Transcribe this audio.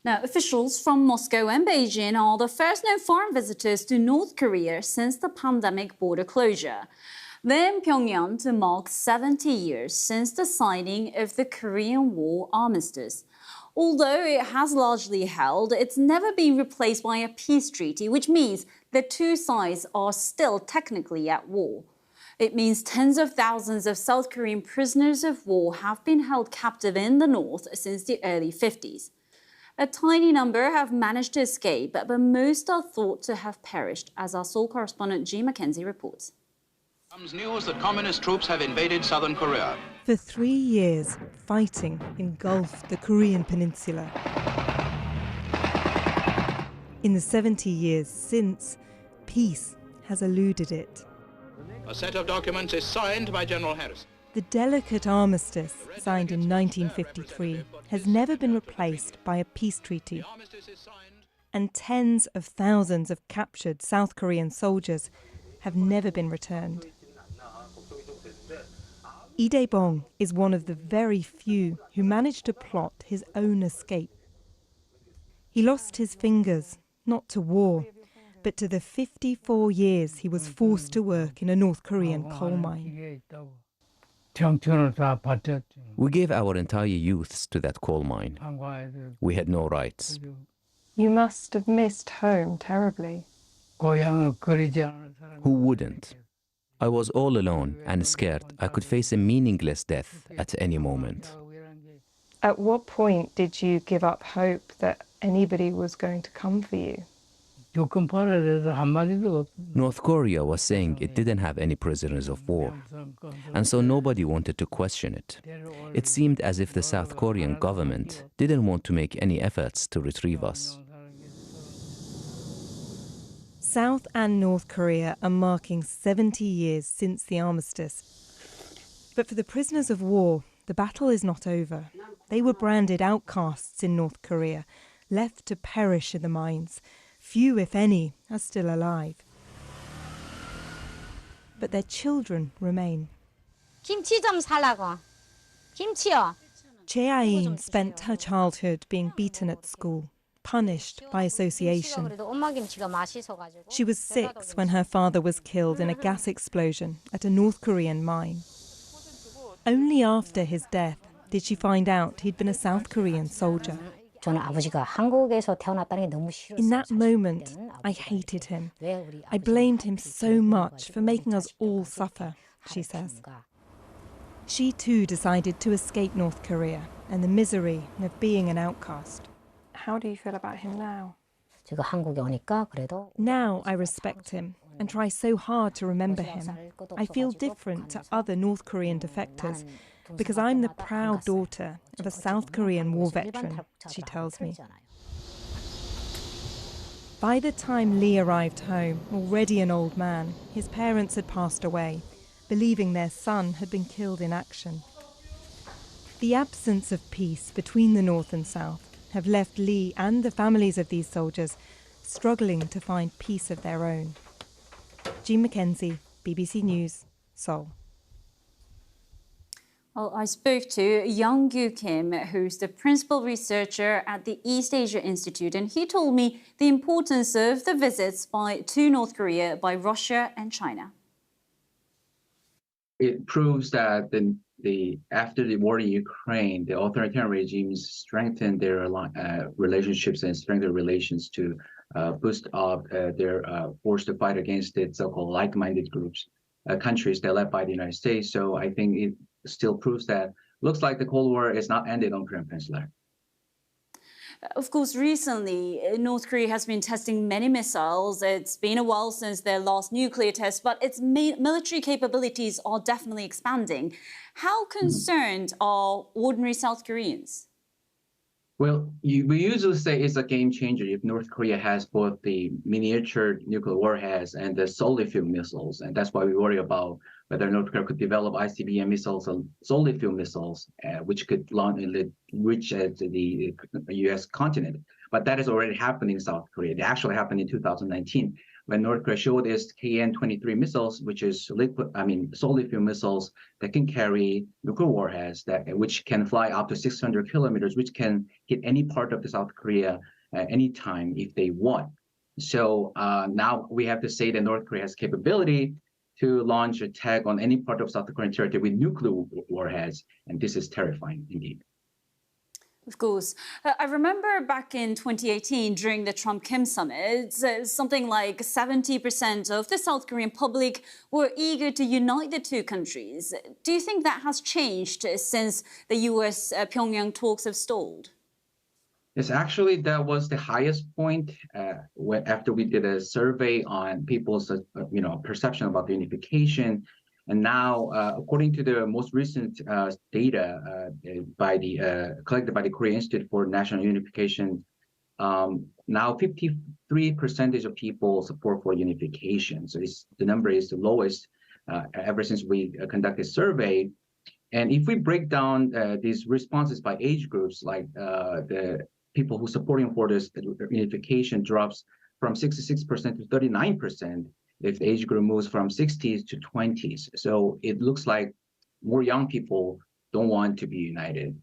Now, officials from Moscow and Beijing are the first known foreign visitors to North Korea since the pandemic border closure. They're in Pyongyang to mark 70 years since the signing of the Korean War armistice. Although it has largely held, it's never been replaced by a peace treaty, which means the two sides are still technically at war. It means tens of thousands of South Korean prisoners of war have been held captive in the north since the early 50s. A tiny number have managed to escape, but most are thought to have perished, as our Seoul correspondent G. Mackenzie reports. Comes news that communist troops have invaded southern Korea. For 3 years, fighting engulfed the Korean peninsula. In the 70 years since, peace has eluded it. A set of documents is signed by General Harrison. The delicate armistice, signed in 1953, has never been replaced by a peace treaty. And tens of thousands of captured South Korean soldiers have never been returned. Lee Dae-bong is one of the very few who managed to plot his own escape. He lost his fingers, not to war, but to the 54 years he was forced to work in a North Korean coal mine. We gave our entire youths to that coal mine. We had no rights. You must have missed home terribly. Who wouldn't? I was all alone and scared I could face a meaningless death at any moment. At what point did you give up hope that anybody was going to come for you? North Korea was saying it didn't have any prisoners of war, and so nobody wanted to question it. It seemed as if the South Korean government didn't want to make any efforts to retrieve us. South and North Korea are marking 70 years since the armistice. But for the prisoners of war, the battle is not over. They were branded outcasts in North Korea, left to perish in the mines. Few, if any, are still alive. But their children remain. 김치 좀 살라고. 김치요. Che Ain spent her childhood being beaten at school, punished by association. She was 6 when her father was killed in a gas explosion at a North Korean mine. Only after his death did she find out he'd been a South Korean soldier. In that moment, I hated him. I blamed him so much for making us all suffer, she says. She too decided to escape North Korea and the misery of being an outcast. How do you feel about him now? Now I respect him and try so hard to remember him. I feel different to other North Korean defectors because I'm the proud daughter of a South Korean war veteran, she tells me. By the time Lee arrived home, already an old man, his parents had passed away, believing their son had been killed in action. The absence of peace between the North and South have left Lee and the families of these soldiers struggling to find peace of their own. Jean Mackenzie, BBC News, Seoul. Well, I spoke to Young-Gu Kim, who's the principal researcher at the East Asia Institute, and he told me the importance of the visits to North Korea by Russia and China. It proves that after the war in Ukraine, the authoritarian regimes strengthened their relationships and strengthened relations to boost up their force to fight against the so-called like-minded groups, countries that are led by the United States. So I think it still proves that looks like the Cold War is not ended on Korean Peninsula. Of course, recently, North Korea has been testing many missiles. It's been a while since their last nuclear test, but its military capabilities are definitely expanding. How concerned are ordinary South Koreans? Well, we usually say it's a game changer if North Korea has both the miniature nuclear warheads and the solid fuel missiles. And that's why we worry about whether North Korea could develop ICBM missiles or solid fuel missiles, which could reach the U.S. continent. But that is already happening in South Korea. It actually happened in 2019. when North Korea showed its KN-23 missiles, which is solid fuel missiles that can carry nuclear warheads, which can fly up to 600 kilometers, which can hit any part of the South Korea at any time if they want. So now we have to say that North Korea has capability to launch attack on any part of South Korean territory with nuclear warheads, and this is terrifying indeed. Of course. I remember back in 2018 during the Trump-Kim summit, something like 70% of the South Korean public were eager to unite the two countries. Do you think that has changed since the US-Pyongyang talks have stalled? Yes, actually, that was the highest point after we did a survey on people's perception about the unification. And now, according to the most recent data collected by the Korea Institute for National Unification, now 53% of people support for unification. So the number is the lowest ever since we conducted a survey. And if we break down these responses by age groups, like the people who are supporting for this unification drops from 66% to 39%. If the age group moves from 60s to 20s. So it looks like more young people don't want to be united.